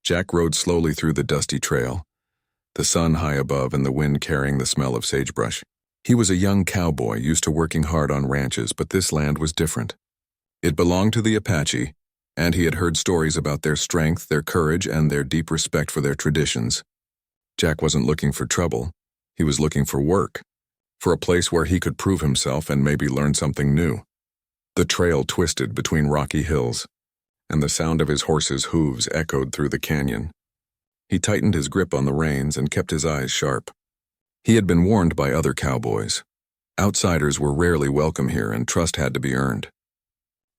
Jack rode slowly through the dusty trail, the sun high above and the wind carrying the smell of sagebrush. He was a young cowboy used to working hard on ranches, but this land was different. It belonged to the Apache, and he had heard stories about their strength, their courage, and their deep respect for their traditions. Jack wasn't looking for trouble. He was looking for work, for a place where he could prove himself and maybe learn something new. The trail twisted between rocky hills, and the sound of his horse's hooves echoed through the canyon. He tightened his grip on the reins and kept his eyes sharp. He had been warned by other cowboys. Outsiders were rarely welcome here, and trust had to be earned.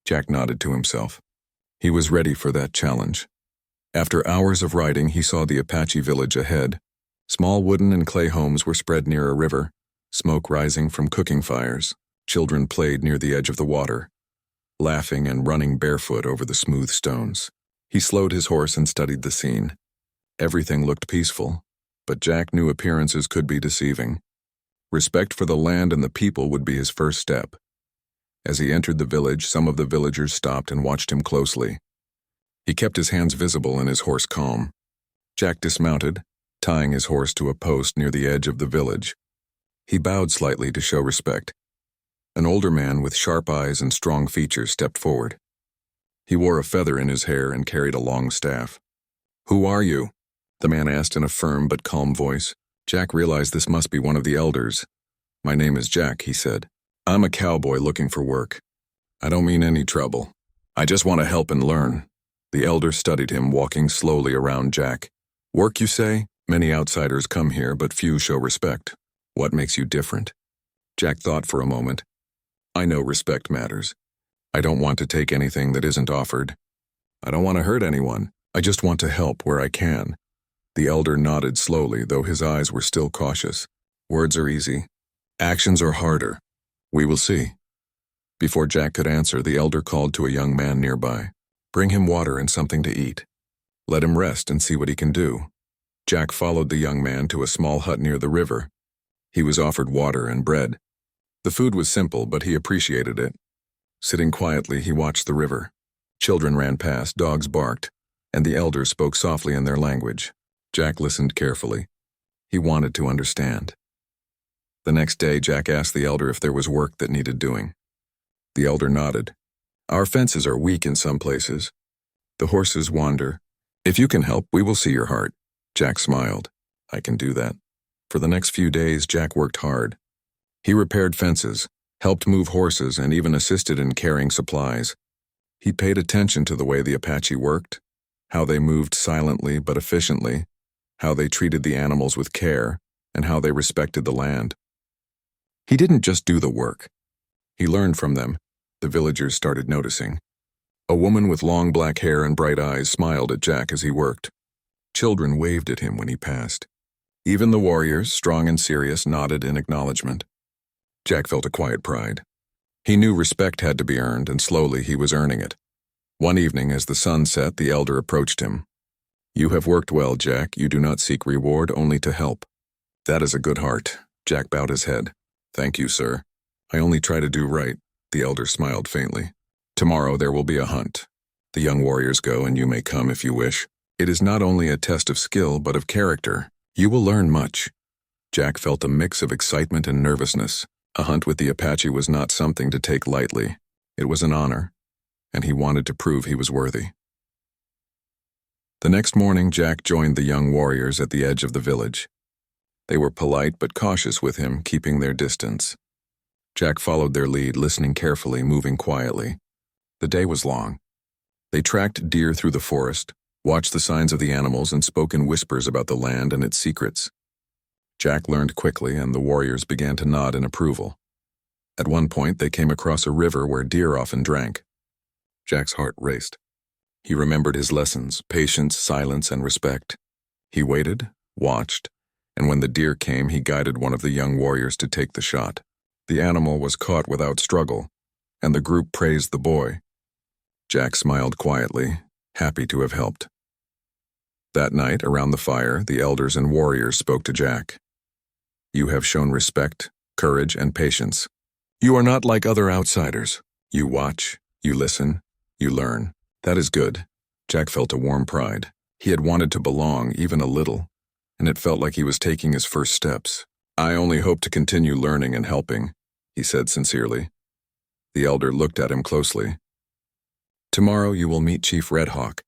Jack nodded to himself. He was ready for that challenge. After hours of riding, he saw the Apache village ahead. Small wooden and clay homes were spread near a river, smoke rising from cooking fires. Children played near the edge of the water, laughing and running barefoot over the smooth stones. He slowed his horse and studied the scene. Everything looked peaceful, but Jack knew appearances could be deceiving. Respect for the land and the people would be his first step. As he entered the village, some of the villagers stopped and watched him closely. He kept his hands visible and his horse calm. Jack dismounted, tying his horse to a post near the edge of the village. He bowed slightly to show respect. An older man with sharp eyes and strong features stepped forward. He wore a feather in his hair and carried a long staff. "Who are you?" the man asked in a firm but calm voice. Jack realized this must be one of the elders. "My name is Jack," he said. "I'm a cowboy looking for work. I don't mean any trouble. I just want to help and learn." The elder studied him, walking slowly around Jack. "Work, you say? Many outsiders come here, but few show respect. What makes you different?" Jack thought for a moment. "I know respect matters. I don't want to take anything that isn't offered. I don't want to hurt anyone. I just want to help where I can." The elder nodded slowly, though his eyes were still cautious. "Words are easy. Actions are harder. We will see." Before Jack could answer, the elder called to a young man nearby. "Bring him water and something to eat. Let him rest and see what he can do." Jack followed the young man to a small hut near the river. He was offered water and bread. The food was simple, but he appreciated it. Sitting quietly, he watched the river. Children ran past, dogs barked, and the elders spoke softly in their language. Jack listened carefully. He wanted to understand. The next day, Jack asked the elder if there was work that needed doing. The elder nodded. "Our fences are weak in some places. The horses wander. If you can help, we will see your heart." Jack smiled. "I can do that." For the next few days, Jack worked hard. He repaired fences, helped move horses, and even assisted in carrying supplies. He paid attention to the way the Apache worked, how they moved silently but efficiently, how they treated the animals with care, and how they respected the land. He didn't just do the work. He learned from them. The villagers started noticing. A woman with long black hair and bright eyes smiled at Jack as he worked. Children waved at him when he passed. Even the warriors, strong and serious, nodded in acknowledgement. Jack felt a quiet pride. He knew respect had to be earned, and slowly he was earning it. One evening, as the sun set, the elder approached him. "You have worked well, Jack. You do not seek reward, only to help." "That is a good heart." Jack bowed his head. "Thank you, sir. I only try to do right." The elder smiled faintly. "Tomorrow there will be a hunt. The young warriors go, and you may come if you wish. It is not only a test of skill, but of character. You will learn much." Jack felt a mix of excitement and nervousness. A hunt with the Apache was not something to take lightly. It was an honor, and he wanted to prove he was worthy. The next morning, Jack joined the young warriors at the edge of the village. They were polite but cautious with him, keeping their distance. Jack followed their lead, listening carefully, moving quietly. The day was long. They tracked deer through the forest, watched the signs of the animals, and spoke in whispers about the land and its secrets. Jack learned quickly, and the warriors began to nod in approval. At one point, they came across a river where deer often drank. Jack's heart raced. He remembered his lessons: patience, silence, and respect. He waited, watched, and when the deer came, he guided one of the young warriors to take the shot. The animal was caught without struggle, and the group praised the boy. Jack smiled quietly, happy to have helped. That night, around the fire, the elders and warriors spoke to Jack. "You have shown respect, courage, and patience. You are not like other outsiders. You watch, you listen, you learn. That is good." Jack felt a warm pride. He had wanted to belong, even a little, and it felt like he was taking his first steps. "I only hope to continue learning and helping," he said sincerely. The elder looked at him closely. "Tomorrow you will meet Chief Redhawk.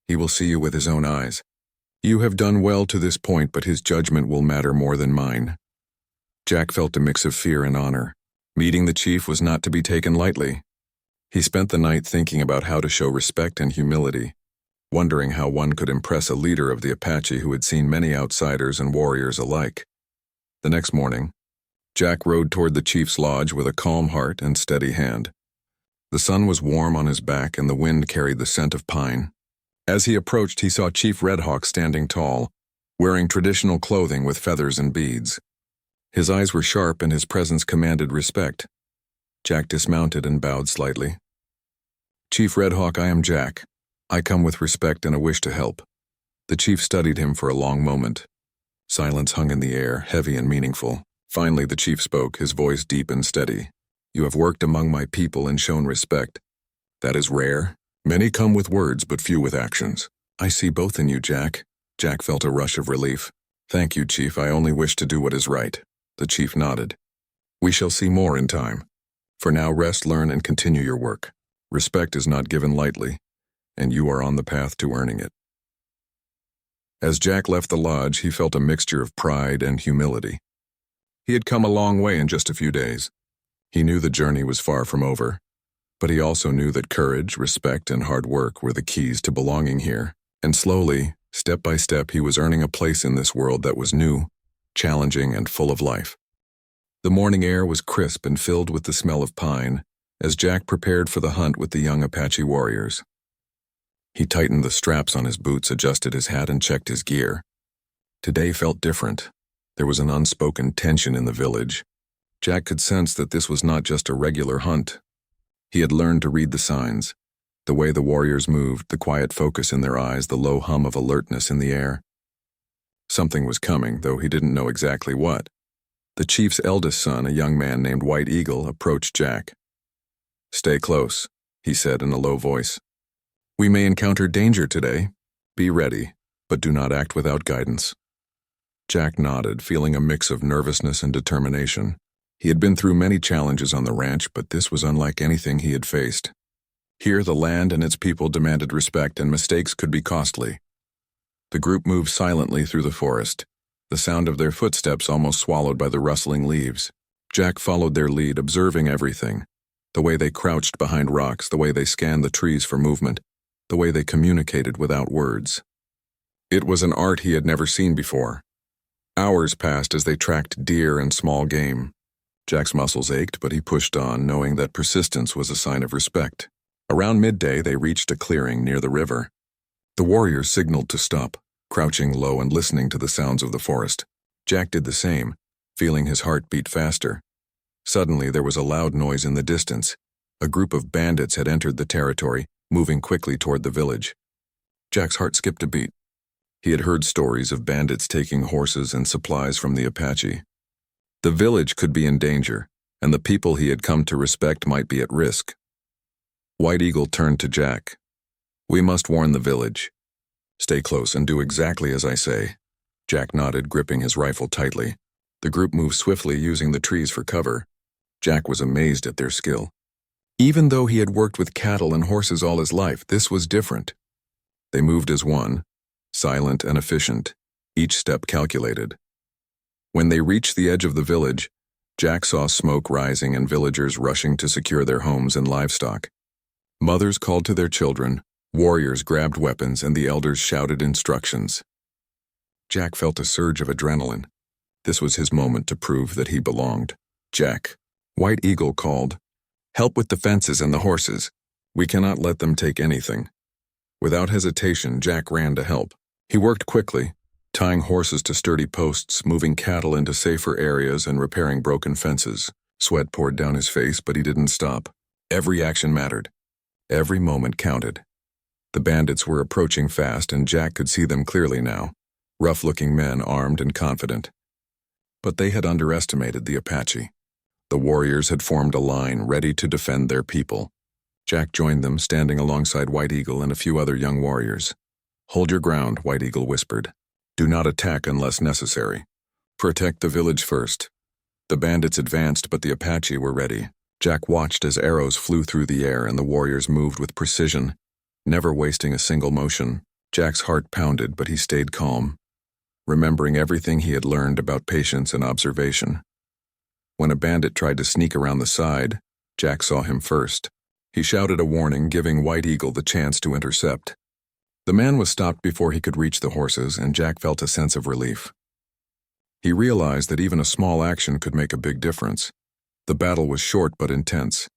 He will see you with his own eyes. You have done well to this point, but his judgment will matter more than mine." Jack felt a mix of fear and honor. Meeting the chief was not to be taken lightly. He spent the night thinking about how to show respect and humility, wondering how one could impress a leader of the Apache who had seen many outsiders and warriors alike. The next morning, Jack rode toward the chief's lodge with a calm heart and steady hand. The sun was warm on his back and the wind carried the scent of pine. As he approached, he saw Chief Redhawk standing tall, wearing traditional clothing with feathers and beads. His eyes were sharp and his presence commanded respect. Jack dismounted and bowed slightly. "Chief Redhawk, I am Jack. I come with respect and a wish to help." The chief studied him for a long moment. Silence hung in the air, heavy and meaningful. Finally, the chief spoke, his voice deep and steady. "You have worked among my people and shown respect. That is rare. Many come with words, but few with actions. I see both in you, Jack." Jack felt a rush of relief. "Thank you, Chief. I only wish to do what is right." The chief nodded. "We shall see more in time. For now, rest, learn, and continue your work. Respect is not given lightly, and you are on the path to earning it." As Jack left the lodge, he felt a mixture of pride and humility. He had come a long way in just a few days. He knew the journey was far from over, but he also knew that courage, respect, and hard work were the keys to belonging here. And slowly, step by step, he was earning a place in this world that was new, challenging, and full of life. The morning air was crisp and filled with the smell of pine as Jack prepared for the hunt with the young Apache warriors. He tightened the straps on his boots, adjusted his hat, and checked his gear. Today felt different. There was an unspoken tension in the village. Jack could sense that this was not just a regular hunt. He had learned to read the signs, the way the warriors moved, the quiet focus in their eyes, the low hum of alertness in the air. Something was coming, though he didn't know exactly what. The chief's eldest son, a young man named White Eagle, approached Jack. "Stay close," he said in a low voice. "We may encounter danger today. Be ready, but do not act without guidance." Jack nodded, feeling a mix of nervousness and determination. He had been through many challenges on the ranch, but this was unlike anything he had faced. Here, the land and its people demanded respect, and mistakes could be costly. The group moved silently through the forest, the sound of their footsteps almost swallowed by the rustling leaves. Jack followed their lead, observing everything. The way they crouched behind rocks, the way they scanned the trees for movement, the way they communicated without words. It was an art he had never seen before. Hours passed as they tracked deer and small game. Jack's muscles ached, but he pushed on, knowing that persistence was a sign of respect. Around midday, they reached a clearing near the river. The warriors signaled to stop, crouching low and listening to the sounds of the forest. Jack did the same, feeling his heart beat faster. Suddenly, there was a loud noise in the distance. A group of bandits had entered the territory, moving quickly toward the village. Jack's heart skipped a beat. He had heard stories of bandits taking horses and supplies from the Apache. The village could be in danger, and the people he had come to respect might be at risk. White Eagle turned to Jack. "We must warn the village. Stay close and do exactly as I say." Jack nodded, gripping his rifle tightly. The group moved swiftly, using the trees for cover. Jack was amazed at their skill. Even though he had worked with cattle and horses all his life, this was different. They moved as one, silent and efficient, each step calculated. When they reached the edge of the village, Jack saw smoke rising and villagers rushing to secure their homes and livestock. Mothers called to their children, warriors grabbed weapons, and the elders shouted instructions. Jack felt a surge of adrenaline. This was his moment to prove that he belonged. "Jack," White Eagle called, "help with the fences and the horses. We cannot let them take anything." Without hesitation, Jack ran to help. He worked quickly, tying horses to sturdy posts, moving cattle into safer areas, and repairing broken fences. Sweat poured down his face, but he didn't stop. Every action mattered. Every moment counted. The bandits were approaching fast, and Jack could see them clearly now. Rough-looking men, armed and confident. But they had underestimated the Apache. The warriors had formed a line, ready to defend their people. Jack joined them, standing alongside White Eagle and a few other young warriors. Hold your ground, White Eagle whispered. Do not attack unless necessary. Protect the village first. The bandits advanced, but the Apache were ready. Jack watched as arrows flew through the air and the warriors moved with precision, never wasting a single motion. Jack's heart pounded, but he stayed calm, remembering everything he had learned about patience and observation. When a bandit tried to sneak around the side, Jack saw him first. He shouted a warning, giving White Eagle the chance to intercept. The man was stopped before he could reach the horses, and Jack felt a sense of relief. He realized that even a small action could make a big difference. The battle was short but intense.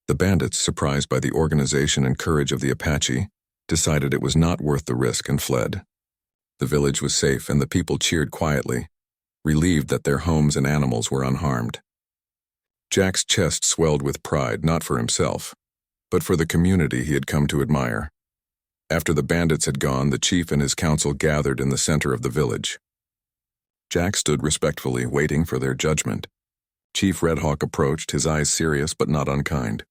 The bandits, surprised by the organization and courage of the Apache, decided it was not worth the risk and fled. The village was safe and the people cheered quietly, relieved that their homes and animals were unharmed. Jack's chest swelled with pride, not for himself, but for the community he had come to admire. After the bandits had gone, the chief and his council gathered in the center of the village. Jack stood respectfully, waiting for their judgment. Chief Red Hawk approached, his eyes serious but not unkind.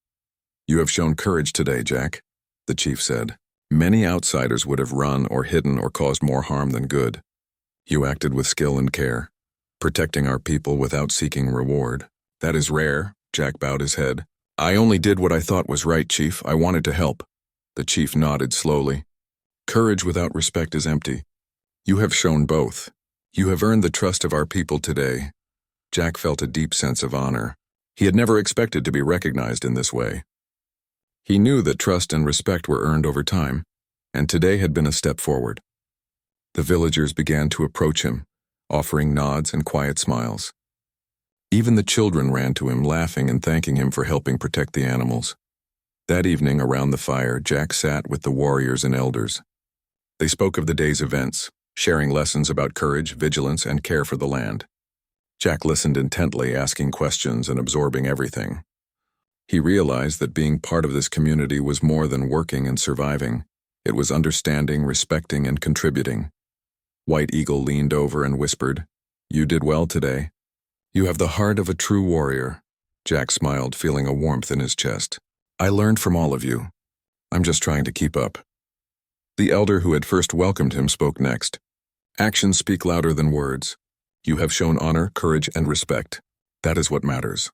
You have shown courage today, Jack, the chief said. Many outsiders would have run or hidden or caused more harm than good. You acted with skill and care, protecting our people without seeking reward. That is rare, Jack bowed his head. I only did what I thought was right, Chief. I wanted to help. The chief nodded slowly. Courage without respect is empty. You have shown both. You have earned the trust of our people today. Jack felt a deep sense of honor. He had never expected to be recognized in this way. He knew that trust and respect were earned over time, and today had been a step forward. The villagers began to approach him, offering nods and quiet smiles. Even the children ran to him, laughing and thanking him for helping protect the animals. That evening, around the fire, Jack sat with the warriors and elders. They spoke of the day's events, sharing lessons about courage, vigilance, and care for the land. Jack listened intently, asking questions and absorbing everything. He realized that being part of this community was more than working and surviving. It was understanding, respecting, and contributing. White Eagle leaned over and whispered, You did well today. You have the heart of a true warrior. Jack smiled, feeling a warmth in his chest. I learned from all of you. I'm just trying to keep up. The elder who had first welcomed him spoke next. Actions speak louder than words. You have shown honor, courage, and respect. That is what matters.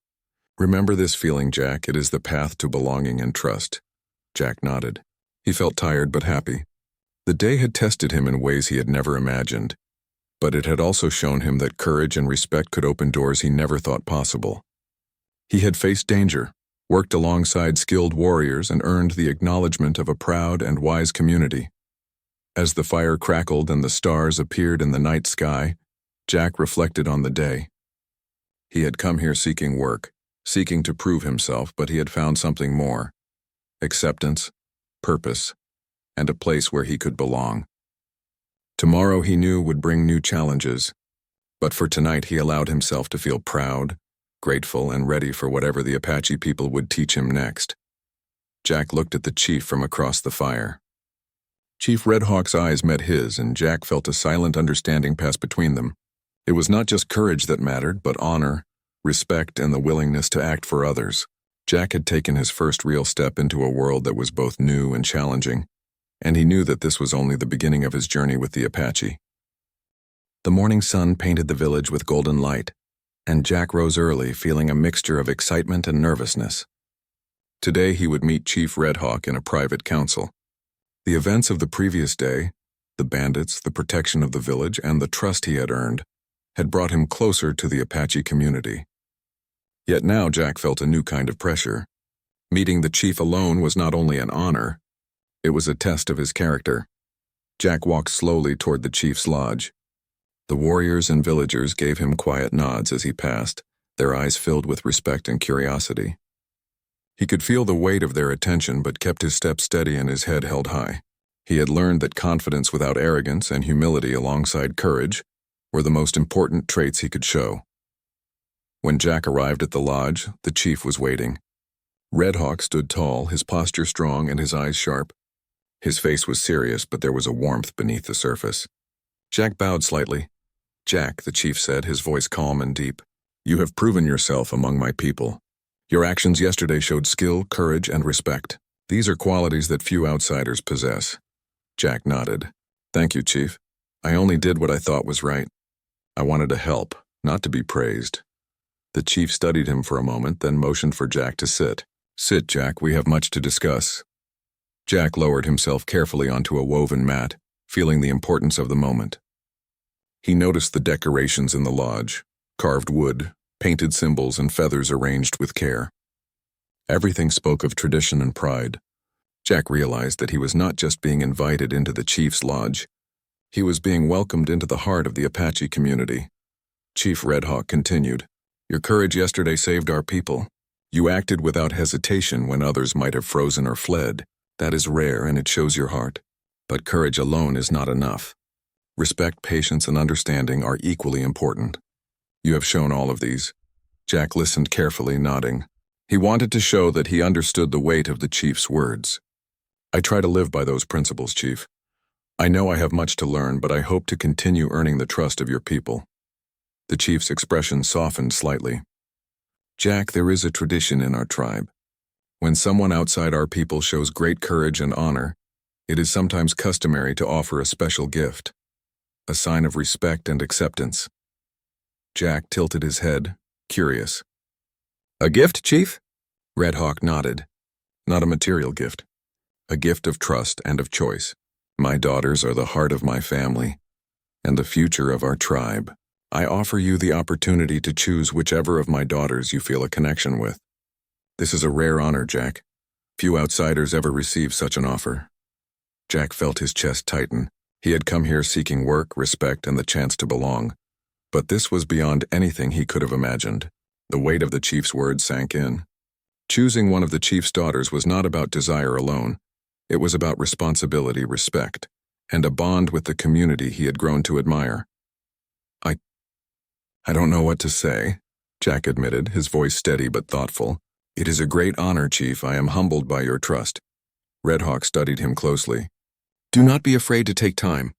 Remember this feeling, Jack. It is the path to belonging and trust. Jack nodded. He felt tired but happy. The day had tested him in ways he had never imagined, but it had also shown him that courage and respect could open doors he never thought possible. He had faced danger, worked alongside skilled warriors, and earned the acknowledgement of a proud and wise community. As the fire crackled and the stars appeared in the night sky, Jack reflected on the day. He had come here seeking work, seeking to prove himself, but he had found something more: acceptance, purpose, and a place where he could belong. Tomorrow, he knew, would bring new challenges, but for tonight he allowed himself to feel proud, grateful, and ready for whatever the Apache people would teach him next. Jack looked at the chief from across the fire. Chief Red Hawk's eyes met his, and Jack felt a silent understanding pass between them. It was not just courage that mattered, but honor, respect, and the willingness to act for others. Jack had taken his first real step into a world that was both new and challenging, and he knew that this was only the beginning of his journey with the Apache. The morning sun painted the village with golden light, and Jack rose early, feeling a mixture of excitement and nervousness. Today he would meet Chief Red Hawk in a private council. The events of the previous day, the bandits, the protection of the village, and the trust he had earned, had brought him closer to the Apache community. Yet now Jack felt a new kind of pressure. Meeting the chief alone was not only an honor, it was a test of his character. Jack walked slowly toward the chief's lodge. The warriors and villagers gave him quiet nods as he passed, their eyes filled with respect and curiosity. He could feel the weight of their attention but kept his step steady and his head held high. He had learned that confidence without arrogance and humility alongside courage were the most important traits he could show. When Jack arrived at the lodge, the chief was waiting. Red Hawk stood tall, his posture strong and his eyes sharp. His face was serious, but there was a warmth beneath the surface. Jack bowed slightly. Jack, the chief said, his voice calm and deep, you have proven yourself among my people. Your actions yesterday showed skill, courage, and respect. These are qualities that few outsiders possess. Jack nodded. Thank you, Chief. I only did what I thought was right. I wanted to help, not to be praised. The chief studied him for a moment, then motioned for Jack to sit. Sit, Jack, we have much to discuss. Jack lowered himself carefully onto a woven mat, feeling the importance of the moment. He noticed the decorations in the lodge, carved wood, painted symbols, and feathers arranged with care. Everything spoke of tradition and pride. Jack realized that he was not just being invited into the chief's lodge. He was being welcomed into the heart of the Apache community. Chief Red Hawk continued, "Your courage yesterday saved our people. You acted without hesitation when others might have frozen or fled. That is rare and it shows your heart. But courage alone is not enough. Respect, patience, and understanding are equally important. You have shown all of these." Jack listened carefully, nodding. He wanted to show that he understood the weight of the chief's words. "I try to live by those principles, Chief. I know I have much to learn, but I hope to continue earning the trust of your people." The chief's expression softened slightly. "Jack, there is a tradition in our tribe. When someone outside our people shows great courage and honor, it is sometimes customary to offer a special gift, a sign of respect and acceptance." Jack tilted his head, curious. "A gift, Chief?" Red Hawk nodded. "Not a material gift. A gift of trust and of choice. My daughters are the heart of my family and the future of our tribe. I offer you the opportunity to choose whichever of my daughters you feel a connection with. This is a rare honor, Jack. Few outsiders ever receive such an offer." Jack felt his chest tighten. He had come here seeking work, respect, and the chance to belong. But this was beyond anything he could have imagined. The weight of the chief's words sank in. Choosing one of the chief's daughters was not about desire alone. It was about responsibility, respect, and a bond with the community he had grown to admire. I don't know what to say," Jack admitted, his voice steady but thoughtful. "It is a great honor, Chief. I am humbled by your trust." Red Hawk studied him closely. "Do not be afraid to take time.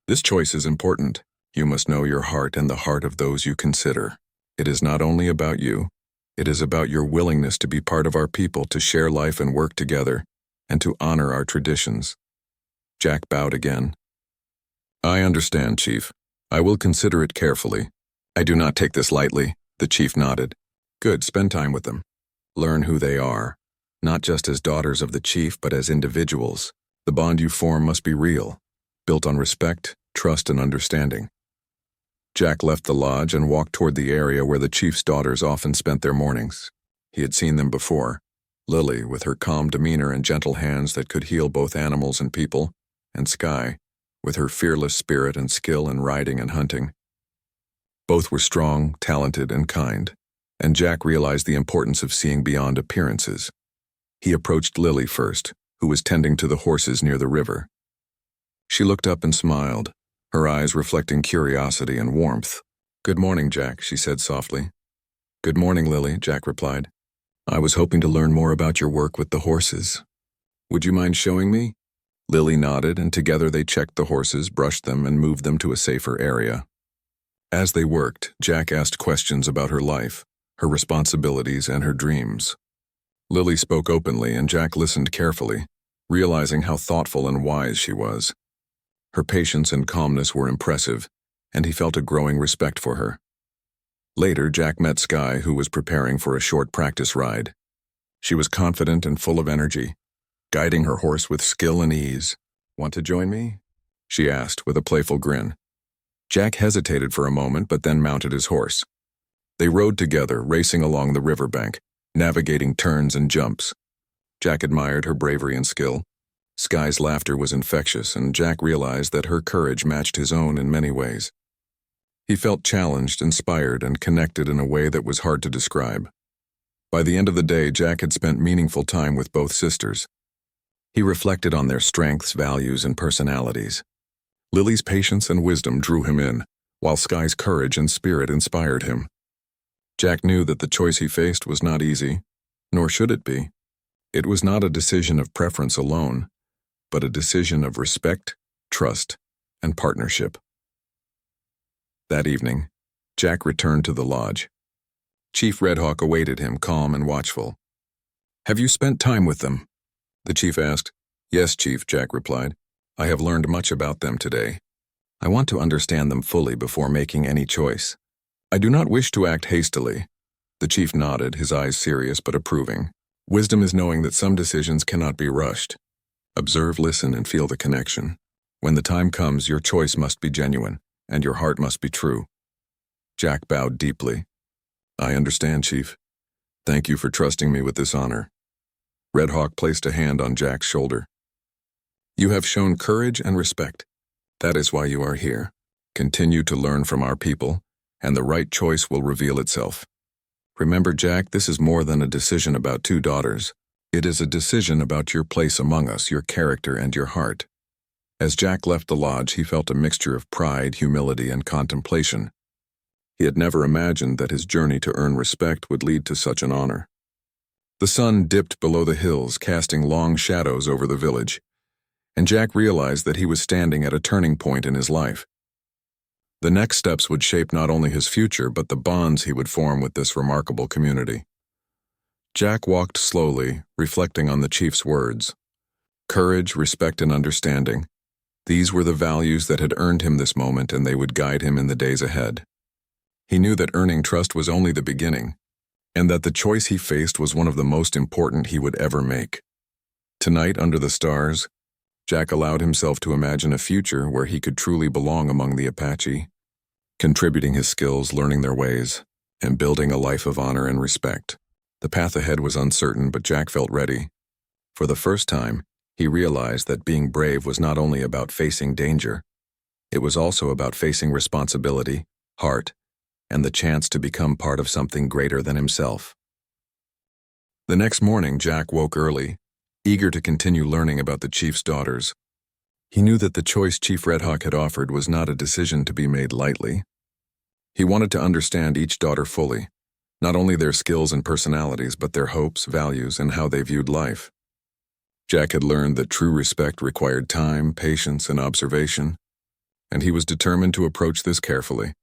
This choice is important. You must know your heart and the heart of those you consider. It is not only about you. It is about your willingness to be part of our people, to share life and work together, and to honor our traditions." Jack bowed again. "I understand, Chief. I will consider it carefully. I do not take this lightly," the chief nodded. "Good, spend time with them. Learn who they are, not just as daughters of the chief, but as individuals. The bond you form must be real, built on respect, trust, and understanding." Jack left the lodge and walked toward the area where the chief's daughters often spent their mornings. He had seen them before. Lily, with her calm demeanor and gentle hands that could heal both animals and people, and Sky, with her fearless spirit and skill in riding and hunting. Both were strong, talented, and kind, and Jack realized the importance of seeing beyond appearances. He approached Lily first, who was tending to the horses near the river. She looked up and smiled, her eyes reflecting curiosity and warmth. "Good morning, Jack," she said softly. "Good morning, Lily," Jack replied. "I was hoping to learn more about your work with the horses. Would you mind showing me?" Lily nodded, and together they checked the horses, brushed them, and moved them to a safer area. As they worked, Jack asked questions about her life, her responsibilities, and her dreams. Lily spoke openly, and Jack listened carefully, realizing how thoughtful and wise she was. Her patience and calmness were impressive, and he felt a growing respect for her. Later, Jack met Sky, who was preparing for a short practice ride. She was confident and full of energy, guiding her horse with skill and ease. "Want to join me?" she asked with a playful grin. Jack hesitated for a moment, but then mounted his horse. They rode together, racing along the riverbank, navigating turns and jumps. Jack admired her bravery and skill. Sky's laughter was infectious, and Jack realized that her courage matched his own in many ways. He felt challenged, inspired, and connected in a way that was hard to describe. By the end of the day, Jack had spent meaningful time with both sisters. He reflected on their strengths, values, and personalities. Lily's patience and wisdom drew him in, while Sky's courage and spirit inspired him. Jack knew that the choice he faced was not easy, nor should it be. It was not a decision of preference alone, but a decision of respect, trust, and partnership. That evening, Jack returned to the lodge. Chief Red Hawk awaited him, calm and watchful. "Have you spent time with them?" the chief asked. "Yes, Chief," Jack replied. I have learned much about them today. I want to understand them fully before making any choice. I do not wish to act hastily." The chief nodded, his eyes serious but approving. Wisdom is knowing that some decisions cannot be rushed. Observe, listen, and feel the connection. When the time comes, your choice must be genuine, and your heart must be true. Jack bowed deeply. "I understand, Chief. Thank you for trusting me with this honor." Red Hawk placed a hand on Jack's shoulder. "You have shown courage and respect. That is why you are here. Continue to learn from our people, and the right choice will reveal itself. Remember, Jack, this is more than a decision about 2 daughters. It is a decision about your place among us, your character, and your heart." As Jack left the lodge, he felt a mixture of pride, humility, and contemplation. He had never imagined that his journey to earn respect would lead to such an honor. The sun dipped below the hills, casting long shadows over the village, and Jack realized that he was standing at a turning point in his life. The next steps would shape not only his future, but the bonds he would form with this remarkable community. Jack walked slowly, reflecting on the chief's words. Courage, respect, and understanding. These were the values that had earned him this moment, and they would guide him in the days ahead. He knew that earning trust was only the beginning, and that the choice he faced was one of the most important he would ever make. Tonight, under the stars, Jack allowed himself to imagine a future where he could truly belong among the Apache, contributing his skills, learning their ways, and building a life of honor and respect. The path ahead was uncertain, but Jack felt ready. For the first time, he realized that being brave was not only about facing danger, it was also about facing responsibility, heart, and the chance to become part of something greater than himself. The next morning, Jack woke early, eager to continue learning about the chief's daughters. He knew that the choice Chief Red Hawk had offered was not a decision to be made lightly. He wanted to understand each daughter fully, not only their skills and personalities, but their hopes, values, and how they viewed life. Jack had learned that true respect required time, patience, and observation, and he was determined to approach this carefully.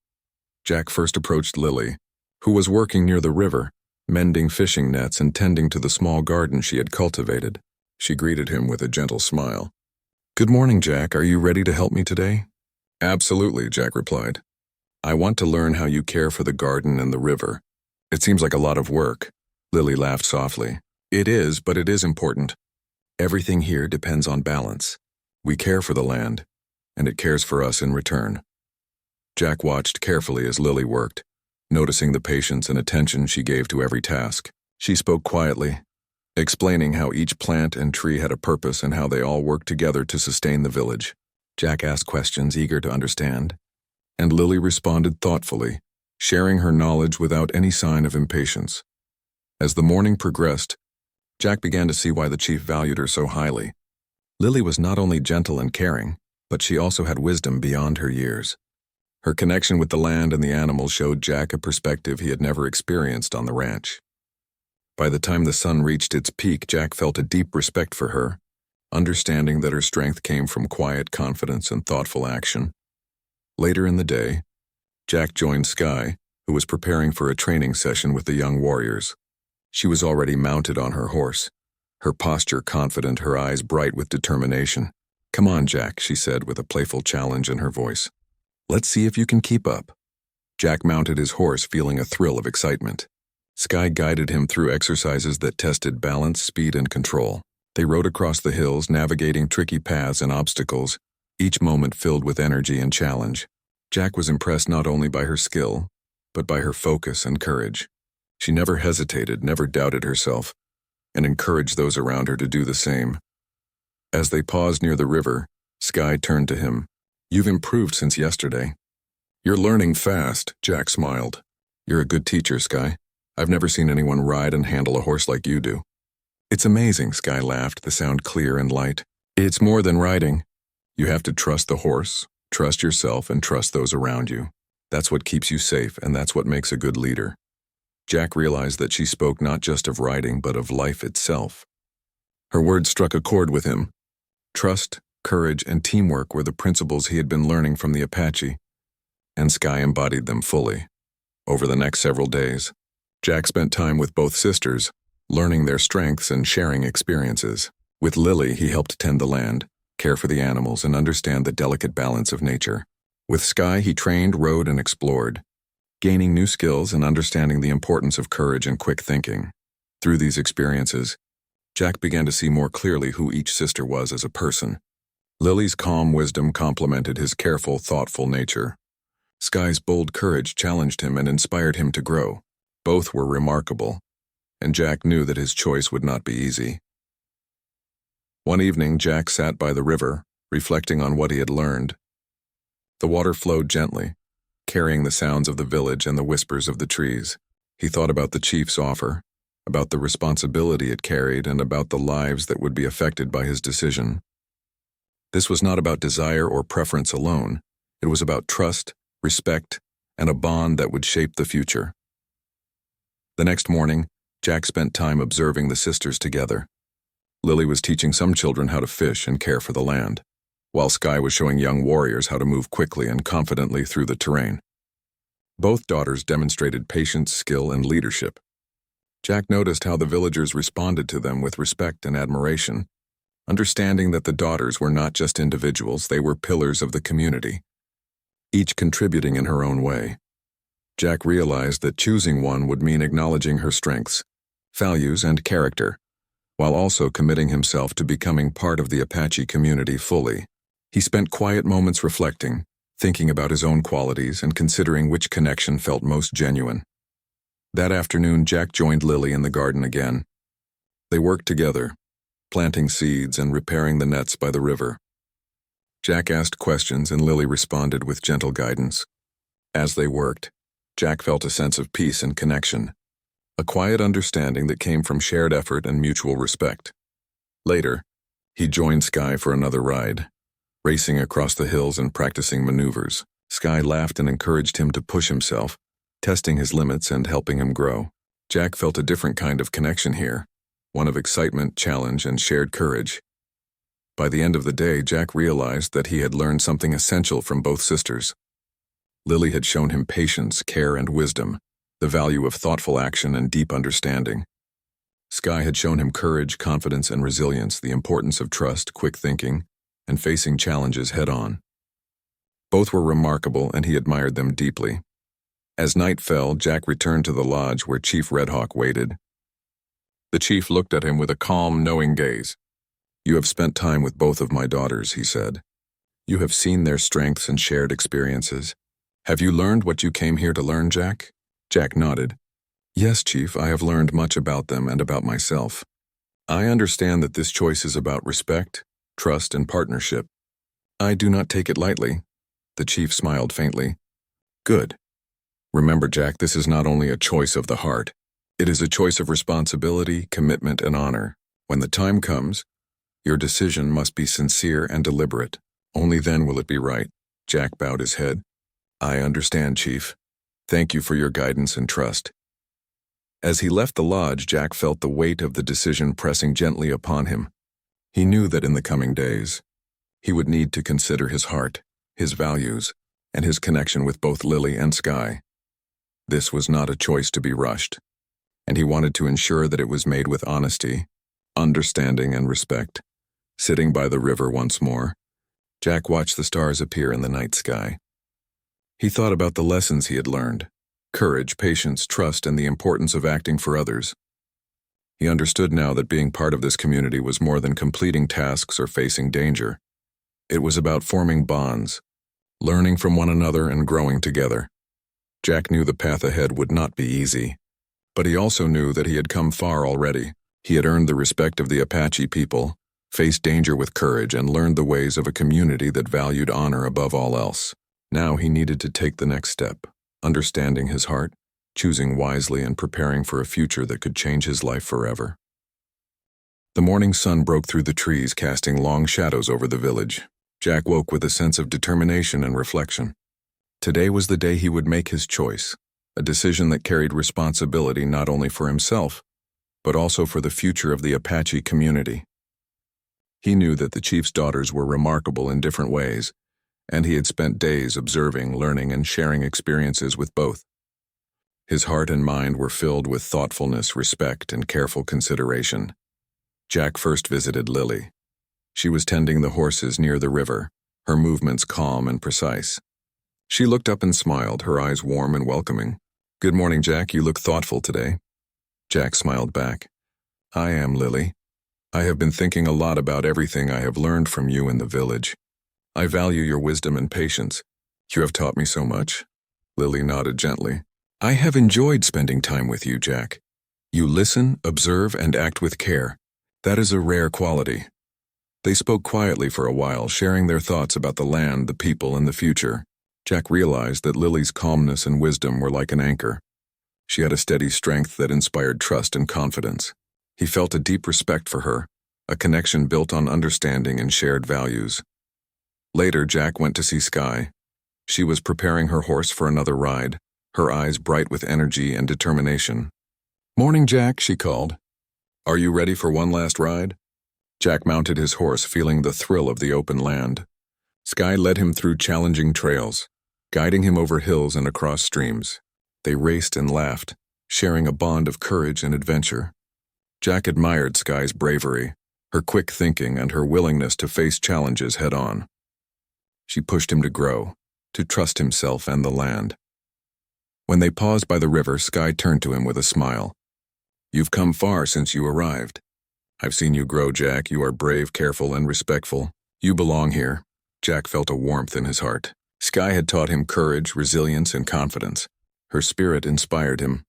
Jack first approached Lily, who was working near the river, mending fishing nets and tending to the small garden she had cultivated. She greeted him with a gentle smile. "Good morning, Jack. Are you ready to help me today?" "Absolutely," Jack replied. "I want to learn how you care for the garden and the river. It seems like a lot of work." Lily laughed softly. "It is, but it is important. Everything here depends on balance. We care for the land, and it cares for us in return." Jack watched carefully as Lily worked, noticing the patience and attention she gave to every task. She spoke quietly, explaining how each plant and tree had a purpose and how they all worked together to sustain the village. Jack asked questions, eager to understand, and Lily responded thoughtfully, sharing her knowledge without any sign of impatience. As the morning progressed, Jack began to see why the chief valued her so highly. Lily was not only gentle and caring, but she also had wisdom beyond her years. Her connection with the land and the animals showed Jack a perspective he had never experienced on the ranch. By the time the sun reached its peak, Jack felt a deep respect for her, understanding that her strength came from quiet confidence and thoughtful action. Later in the day, Jack joined Skye, who was preparing for a training session with the young warriors. She was already mounted on her horse, her posture confident, her eyes bright with determination. "Come on, Jack," she said with a playful challenge in her voice. "Let's see if you can keep up." Jack mounted his horse, feeling a thrill of excitement. Skye guided him through exercises that tested balance, speed, and control. They rode across the hills, navigating tricky paths and obstacles, each moment filled with energy and challenge. Jack was impressed not only by her skill, but by her focus and courage. She never hesitated, never doubted herself, and encouraged those around her to do the same. As they paused near the river, Skye turned to him. "You've improved since yesterday." "You're learning fast," Jack smiled. "You're a good teacher, Skye. I've never seen anyone ride and handle a horse like you do." "It's amazing," Skye laughed, the sound clear and light. "It's more than riding. You have to trust the horse, trust yourself, and trust those around you. That's what keeps you safe, and that's what makes a good leader." Jack realized that she spoke not just of riding, but of life itself. Her words struck a chord with him. Trust, courage, and teamwork were the principles he had been learning from the Apache, and Skye embodied them fully. Over the next several days, Jack spent time with both sisters, learning their strengths and sharing experiences. With Lily, he helped tend the land, care for the animals, and understand the delicate balance of nature. With Sky, he trained, rode, and explored, gaining new skills and understanding the importance of courage and quick thinking. Through these experiences, Jack began to see more clearly who each sister was as a person. Lily's calm wisdom complemented his careful, thoughtful nature. Sky's bold courage challenged him and inspired him to grow. Both were remarkable, and Jack knew that his choice would not be easy. One evening, Jack sat by the river, reflecting on what he had learned. The water flowed gently, carrying the sounds of the village and the whispers of the trees. He thought about the chief's offer, about the responsibility it carried, and about the lives that would be affected by his decision. This was not about desire or preference alone. It was about trust, respect, and a bond that would shape the future. The next morning, Jack spent time observing the sisters together. Lily was teaching some children how to fish and care for the land, while Sky was showing young warriors how to move quickly and confidently through the terrain. Both daughters demonstrated patience, skill, and leadership. Jack noticed how the villagers responded to them with respect and admiration, understanding that the daughters were not just individuals, they were pillars of the community, each contributing in her own way. Jack realized that choosing one would mean acknowledging her strengths, values, and character, while also committing himself to becoming part of the Apache community fully. He spent quiet moments reflecting, thinking about his own qualities and considering which connection felt most genuine. That afternoon, Jack joined Lily in the garden again. They worked together, planting seeds and repairing the nets by the river. Jack asked questions and Lily responded with gentle guidance. As they worked, Jack felt a sense of peace and connection, a quiet understanding that came from shared effort and mutual respect. Later, he joined Sky for another ride, racing across the hills and practicing maneuvers. Sky laughed and encouraged him to push himself, testing his limits and helping him grow. Jack felt a different kind of connection here, one of excitement, challenge, and shared courage. By the end of the day, Jack realized that he had learned something essential from both sisters. Lily had shown him patience, care, and wisdom, the value of thoughtful action and deep understanding. Sky had shown him courage, confidence, and resilience, the importance of trust, quick thinking, and facing challenges head-on. Both were remarkable, and he admired them deeply. As night fell, Jack returned to the lodge where Chief Redhawk waited. The chief looked at him with a calm, knowing gaze. "You have spent time with both of my daughters," he said. "You have seen their strengths and shared experiences. Have you learned what you came here to learn, Jack?" Jack nodded. "Yes, Chief, I have learned much about them and about myself. I understand that this choice is about respect, trust, and partnership. I do not take it lightly." The chief smiled faintly. "Good. Remember, Jack, this is not only a choice of the heart. It is a choice of responsibility, commitment, and honor. When the time comes, your decision must be sincere and deliberate. Only then will it be right." Jack bowed his head. "I understand, Chief. Thank you for your guidance and trust." As he left the lodge, Jack felt the weight of the decision pressing gently upon him. He knew that in the coming days, he would need to consider his heart, his values, and his connection with both Lily and Sky. This was not a choice to be rushed, and he wanted to ensure that it was made with honesty, understanding, and respect. Sitting by the river once more, Jack watched the stars appear in the night sky. He thought about the lessons he had learned: courage, patience, trust, and the importance of acting for others. He understood now that being part of this community was more than completing tasks or facing danger. It was about forming bonds, learning from one another, and growing together. Jack knew the path ahead would not be easy, but he also knew that he had come far already. He had earned the respect of the Apache people, faced danger with courage, and learned the ways of a community that valued honor above all else. Now he needed to take the next step, understanding his heart, choosing wisely, and preparing for a future that could change his life forever. The morning sun broke through the trees, casting long shadows over the village. Jack woke with a sense of determination and reflection. Today was the day he would make his choice, a decision that carried responsibility not only for himself, but also for the future of the Apache community. He knew that the chief's daughters were remarkable in different ways, and he had spent days observing, learning, and sharing experiences with both. His heart and mind were filled with thoughtfulness, respect, and careful consideration. Jack first visited Lily. She was tending the horses near the river, her movements calm and precise. She looked up and smiled, her eyes warm and welcoming. "Good morning, Jack. You look thoughtful today." Jack smiled back. "I am, Lily. I have been thinking a lot about everything I have learned from you in the village. I value your wisdom and patience. You have taught me so much." Lily nodded gently. "I have enjoyed spending time with you, Jack. You listen, observe, and act with care. That is a rare quality." They spoke quietly for a while, sharing their thoughts about the land, the people, and the future. Jack realized that Lily's calmness and wisdom were like an anchor. She had a steady strength that inspired trust and confidence. He felt a deep respect for her, a connection built on understanding and shared values. Later, Jack went to see Skye. She was preparing her horse for another ride, her eyes bright with energy and determination. "Morning, Jack," she called. "Are you ready for one last ride?" Jack mounted his horse, feeling the thrill of the open land. Skye led him through challenging trails, guiding him over hills and across streams. They raced and laughed, sharing a bond of courage and adventure. Jack admired Skye's bravery, her quick thinking, and her willingness to face challenges head-on. She pushed him to grow, to trust himself and the land. When they paused by the river, Skye turned to him with a smile. "You've come far since you arrived. I've seen you grow, Jack. You are brave, careful, and respectful. You belong here." Jack felt a warmth in his heart. Skye had taught him courage, resilience, and confidence. Her spirit inspired him,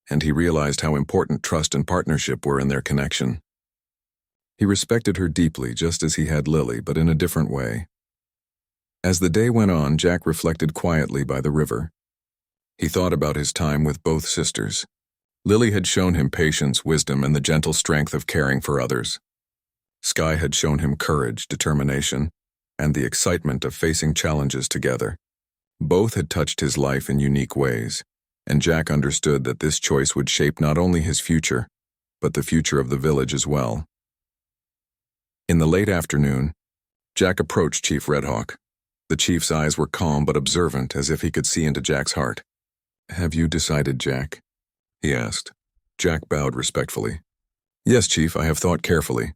and he realized how important trust and partnership were in their connection. He respected her deeply, just as he had Lily, but in a different way. As the day went on, Jack reflected quietly by the river. He thought about his time with both sisters. Lily had shown him patience, wisdom, and the gentle strength of caring for others. Skye had shown him courage, determination, and the excitement of facing challenges together. Both had touched his life in unique ways, and Jack understood that this choice would shape not only his future, but the future of the village as well. In the late afternoon, Jack approached Chief Redhawk. The chief's eyes were calm but observant, as if he could see into Jack's heart. "Have you decided, Jack?" he asked. Jack bowed respectfully. "Yes, Chief, I have thought carefully.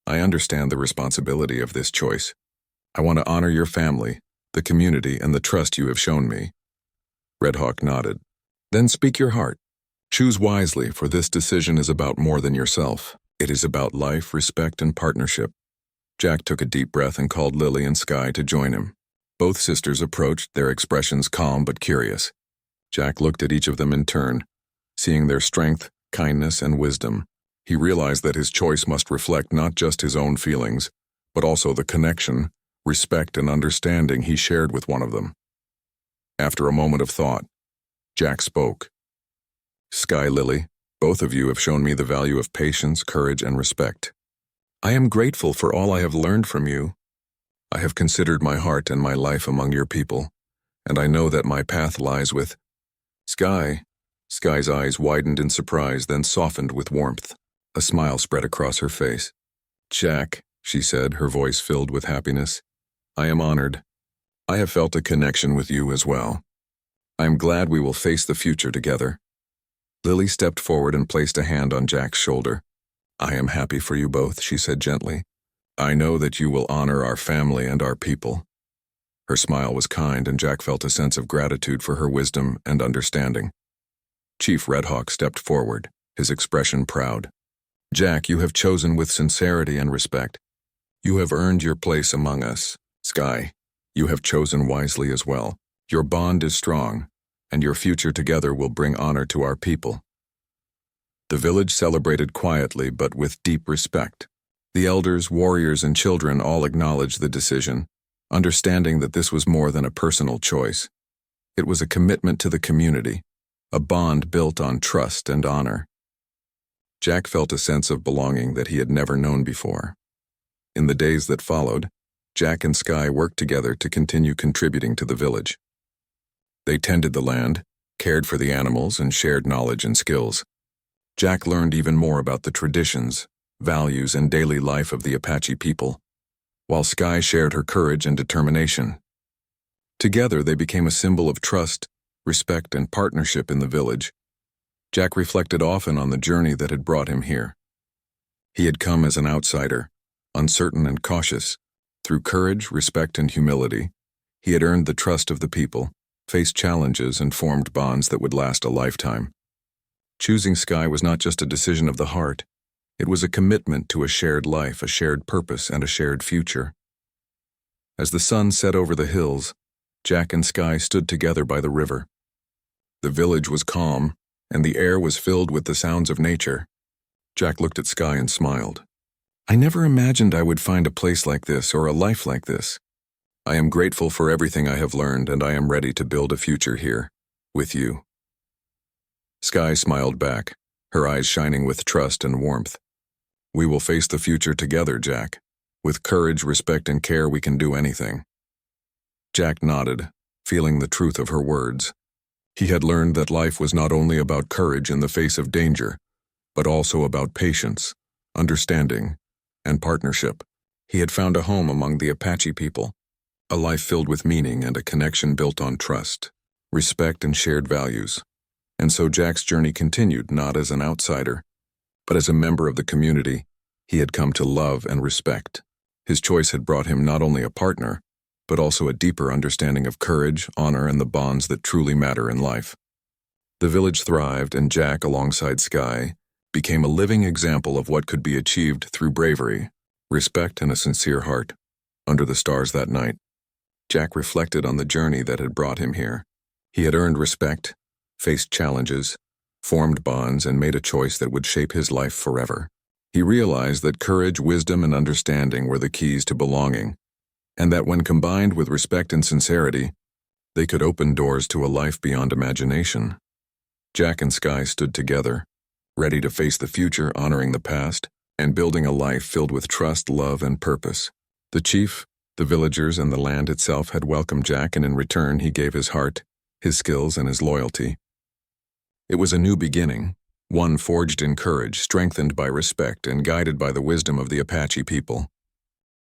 I understand the responsibility of this choice. I want to honor your family, the community, and the trust you have shown me." Redhawk nodded. "Then speak your heart. Choose wisely, for this decision is about more than yourself. It is about life, respect, and partnership." Jack took a deep breath and called Lily and Skye to join him. Both sisters approached, their expressions calm but curious. Jack looked at each of them in turn, seeing their strength, kindness, and wisdom. He realized that his choice must reflect not just his own feelings, but also the connection, respect, and understanding he shared with one of them. After a moment of thought, Jack spoke. "Skye, Lily, both of you have shown me the value of patience, courage, and respect. I am grateful for all I have learned from you. I have considered my heart and my life among your people, and I know that my path lies with—" "Skye." Skye's eyes widened in surprise, then softened with warmth. A smile spread across her face. "Jack," she said, her voice filled with happiness, "I am honored. I have felt a connection with you as well. I am glad we will face the future together." Lily stepped forward and placed a hand on Jack's shoulder. "I am happy for you both," she said gently. "I know that you will honor our family and our people." Her smile was kind, and Jack felt a sense of gratitude for her wisdom and understanding. Chief Redhawk stepped forward, his expression proud. "Jack, you have chosen with sincerity and respect. You have earned your place among us. Skye, you have chosen wisely as well. Your bond is strong, and your future together will bring honor to our people." The village celebrated quietly but with deep respect. The elders, warriors, and children all acknowledged the decision, understanding that this was more than a personal choice. It was a commitment to the community, a bond built on trust and honor. Jack felt a sense of belonging that he had never known before. In the days that followed, Jack and Skye worked together to continue contributing to the village. They tended the land, cared for the animals, and shared knowledge and skills. Jack learned even more about the traditions, values, and daily life of the Apache people, while Skye shared her courage and determination. Together, they became a symbol of trust, respect, and partnership in the village. Jack reflected often on the journey that had brought him here. He had come as an outsider, uncertain and cautious. Through courage, respect, and humility, he had earned the trust of the people, faced challenges, and formed bonds that would last a lifetime. Choosing Sky was not just a decision of the heart, it was a commitment to a shared life, a shared purpose, and a shared future. As the sun set over the hills, Jack and Sky stood together by the river. The village was calm, and the air was filled with the sounds of nature. Jack looked at Sky and smiled. "I never imagined I would find a place like this or a life like this. I am grateful for everything I have learned, and I am ready to build a future here, with you." Sky smiled back, her eyes shining with trust and warmth. "We will face the future together, Jack. With courage, respect, and care, we can do anything." Jack nodded, feeling the truth of her words. He had learned that life was not only about courage in the face of danger, but also about patience, understanding, and partnership. He had found a home among the Apache people, a life filled with meaning and a connection built on trust, respect, and shared values. And so Jack's journey continued, not as an outsider, but as a member of the community he had come to love and respect. His choice had brought him not only a partner, but also a deeper understanding of courage, honor, and the bonds that truly matter in life. The village thrived, and Jack, alongside Sky, became a living example of what could be achieved through bravery, respect, and a sincere heart. Under the stars that night, Jack reflected on the journey that had brought him here. He had earned respect, faced challenges, formed bonds, and made a choice that would shape his life forever. He realized that courage, wisdom, and understanding were the keys to belonging, and that when combined with respect and sincerity, they could open doors to a life beyond imagination. Jack and Sky stood together, ready to face the future, honoring the past, and building a life filled with trust, love, and purpose. The chief, the villagers, and the land itself had welcomed Jack, and in return he gave his heart, his skills, and his loyalty. It was a new beginning, one forged in courage, strengthened by respect, and guided by the wisdom of the Apache people.